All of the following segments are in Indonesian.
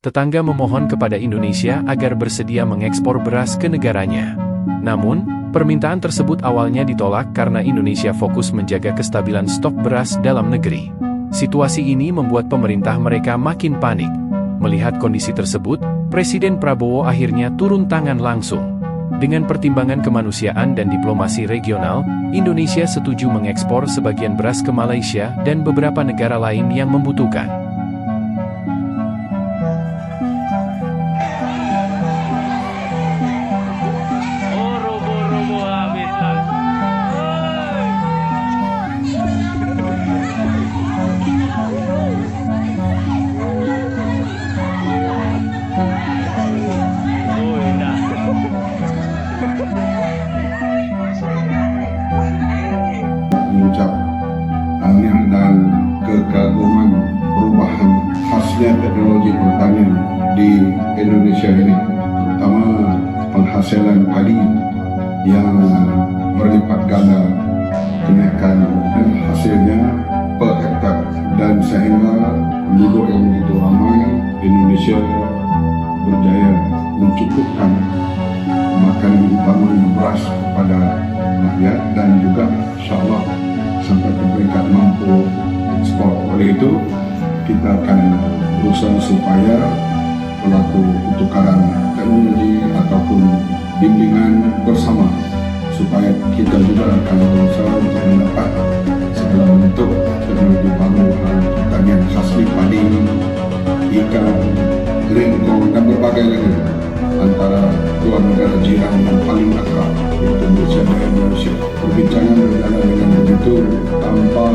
Tetangga memohon kepada Indonesia agar bersedia mengekspor beras ke negaranya. Namun, permintaan tersebut awalnya ditolak karena Indonesia fokus menjaga kestabilan stok beras dalam negeri. Situasi ini membuat pemerintah mereka makin panik. Melihat kondisi tersebut, Presiden Prabowo akhirnya turun tangan langsung. Dengan pertimbangan kemanusiaan dan diplomasi regional, Indonesia setuju mengekspor sebagian beras ke Malaysia dan beberapa negara lain yang membutuhkan. Mengucap tahniah dan kekaguman perubahan khasnya teknologi pertanian di Indonesia ini, terutama penghasilan padi yang berlipat ganda kenaikan dan hasilnya per hektar, dan sehingga penduduk yang begitu ramai Indonesia berjaya mencukupkan makanan utama beras kepada rakyat dan juga insyaAllah sampai ke peringkat mampu ekspor. Oleh itu kita akan berusaha supaya pelaku pertukaran teknologi ataupun bimbingan bersama, supaya kita juga akan berusaha untuk mendapat segala bentuk teknologi baru pertanian khasnya padi, ikan, lingkong dan berbagai lagi antara dua negara jiran yang paling akrab, yaitu Malaysia dan Indonesia. Perbincangan berjalan dengan begitu tanpa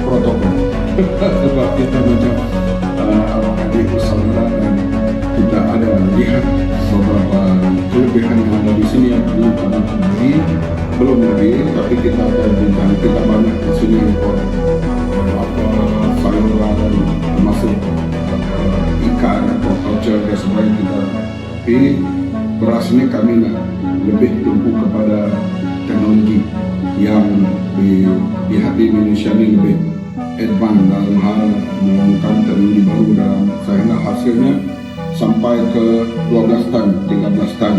protokol sebab kita macam adik bersaudara dan kita ada lihat beberapa kelebihan yang ada di sini yang perlu kami sendiri belum lagi, tapi kita ada bincang, kita banyak di sini impor sayuran termasuk ikan, aquaculture dan sebagainya kita. Tapi beras ini kami nak lebih tumpu kepada teknologi yang di Indonesia ini lebih advance dalam hal menggunakan teknologi baru dalam, sehingga hasilnya sampai ke 12 tan, 13 tan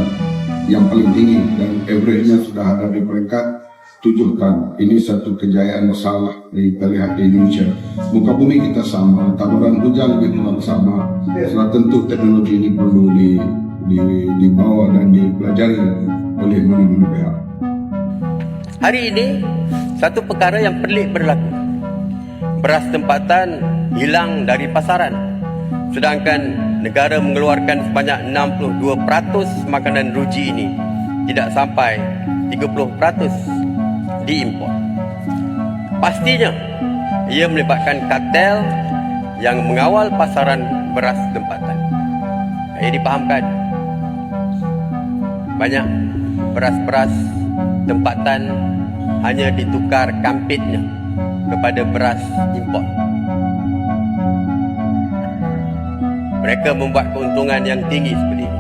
yang paling tinggi, dan average-nya sudah ada di peringkat 7 tan. Ini satu kejayaan besar di terlihat di Indonesia. Muka bumi kita sama, taburan hujan lebih kurang sama. Setelah tentu teknologi ini perlu dibawa dan dipelajari oleh mana-mana pihak. Hari ini satu perkara yang pelik berlaku. Beras tempatan hilang dari pasaran, sedangkan negara mengeluarkan sebanyak 62% makanan ruji ini, tidak sampai 30% diimpor. Pastinya ia melibatkan kartel yang mengawal pasaran beras tempatan. Ia dipahamkan banyak beras-beras tempatan hanya ditukar kampitnya kepada beras import. Mereka membuat keuntungan yang tinggi seperti ini.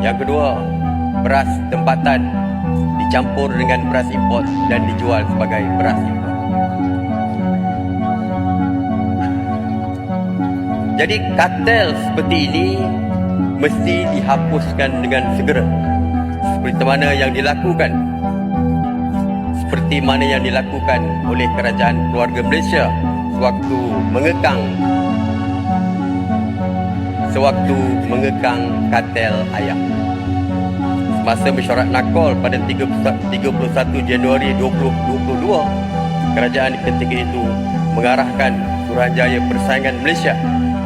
Yang kedua, beras tempatan dicampur dengan beras import dan dijual sebagai beras import. Jadi kartel seperti ini mesti dihapuskan dengan segera, seperti mana yang dilakukan oleh kerajaan keluarga Malaysia sewaktu mengekang kartel ayam. Semasa mesyuarat nakol pada 31 Januari 2022, kerajaan ketika itu mengarahkan Suruhanjaya Persaingan Malaysia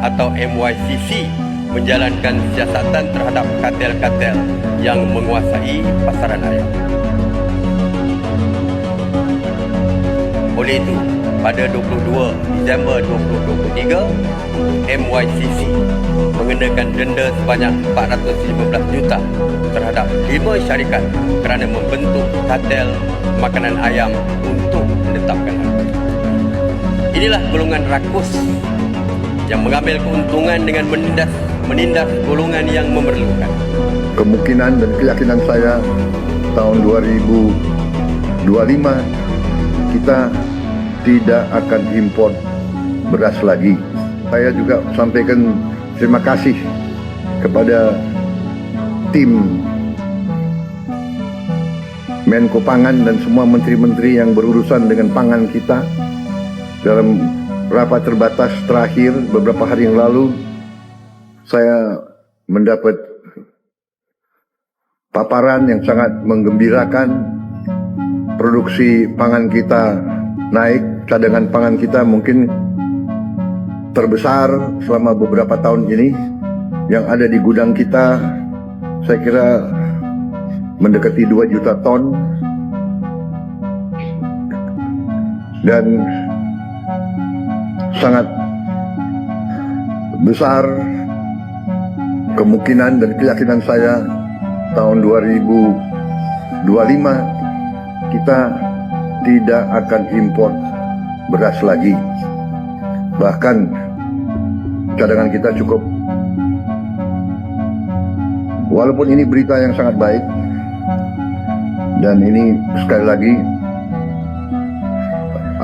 atau MYCC menjalankan siasatan terhadap kartel-kartel yang menguasai pasaran ayam. Oleh itu, pada 22 Disember 2023, MYCC mengenakan denda sebanyak 415 juta terhadap 5 syarikat kerana membentuk kartel makanan ayam untuk menetapkan harga. Inilah golongan rakus yang mengambil keuntungan dengan menindas golongan yang memerlukan. Kemungkinan dan keyakinan saya tahun 2025 kita tidak akan import beras lagi Saya juga sampaikan terima kasih kepada tim Menko Pangan dan semua menteri-menteri yang berurusan dengan pangan kita. Dalam rapat terbatas terakhir beberapa hari yang lalu, saya mendapat paparan yang sangat menggembirakan. Produksi pangan kita naik, cadangan pangan kita mungkin terbesar selama beberapa tahun ini. Yang ada di gudang kita, saya kira mendekati 2 juta ton. Dan sangat besar kemungkinan dan keyakinan saya tahun 2025 kita tidak akan impor beras lagi. Bahkan cadangan kita cukup. Walaupun ini berita yang sangat baik, dan ini sekali lagi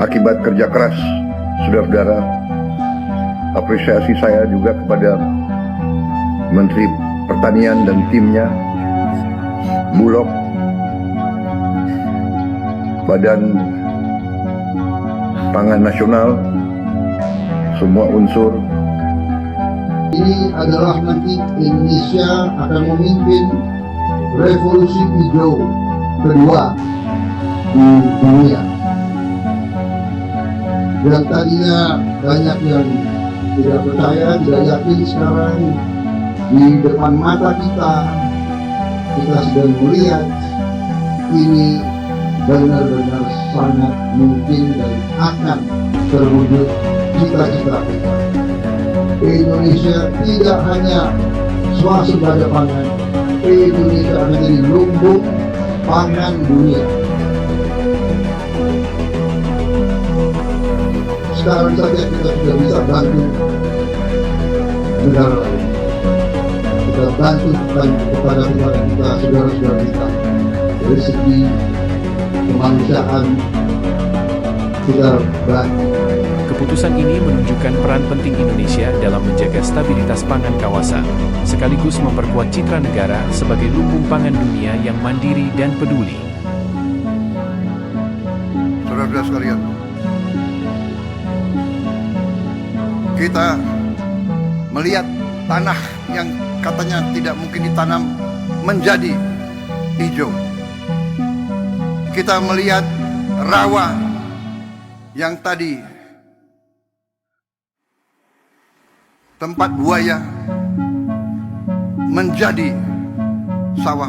akibat kerja keras saudara-saudara. Apresiasi saya juga kepada Menteri Pertanian dan timnya, Bulog, Badan Pangan Nasional, semua unsur. Ini adalah nanti Indonesia akan memimpin revolusi hijau kedua di dunia. Dan tadinya banyak yang tidak percaya, tidak yakin. Sekarang di depan mata kita sedang melihat ini benar-benar sangat mungkin dan akan terwujud cita-cita kita. Indonesia tidak hanya swasembada pangan, Indonesia akan jadi lumbung pangan dunia. Sekarang saja kita sudah bisa bantu negara lain. Kita bantu kepada kita, saudara-saudara kita, dari segi kemanusiaan kita bantu. Keputusan ini menunjukkan peran penting Indonesia dalam menjaga stabilitas pangan kawasan, sekaligus memperkuat citra negara sebagai lumbung pangan dunia yang mandiri dan peduli. Saudara-saudara sekalian, kita melihat tanah yang katanya tidak mungkin ditanam menjadi hijau. Kita melihat rawa yang tadi tempat buaya menjadi sawah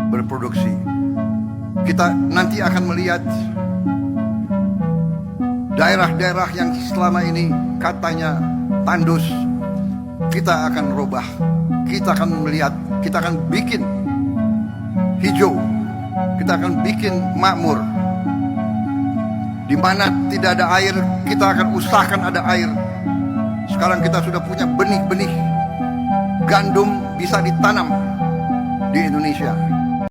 berproduksi. Kita nanti akan melihat daerah-daerah yang selama ini katanya tandus, kita akan rubah. Kita akan melihat, kita akan bikin hijau, kita akan bikin makmur. Di mana tidak ada air, kita akan usahakan ada air. Sekarang kita sudah punya benih-benih gandum bisa ditanam di Indonesia.